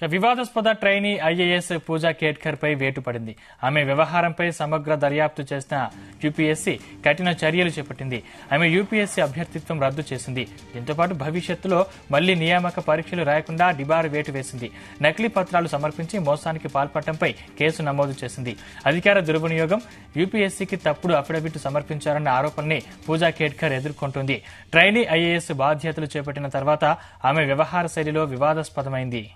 వివాదాస్పద trainee IAS పూజా కేట్కర్ పై వేటు పడింది. ఆమె వ్యవహారంపై సమగ్ర దర్యాప్తు చేసిన యూపీఎస్సీ కఠిన చర్యలు చేపట్టింది. ఆమె యూపీఎస్సీ అభ్యర్థిత్వం రద్దు చేసింది. దీంతో పాటు భవిష్యత్తులో మళ్లీ నియామక పరీక్షలు రాయకుండా డిబార్ వేటు వేసింది. నకిలీ పత్రాలు సమర్పించి మోసానికి పాల్పడటంపై కేసు నమోదు చేసింది. అధికార దుర్వినియోగం, యూపీఎస్సీకి తప్పుడు అఫిడవిట్ సమర్పించారన్న ఆరోపణల్ని పూజా కేట్కర్ ఎదుర్కొంటోంది. ట్రైనీ ఐఏఎస్ బాధ్యతలు చేపట్టిన తర్వాత ఆమె వ్యవహార శైలిలో వివాదాస్పదమైంది.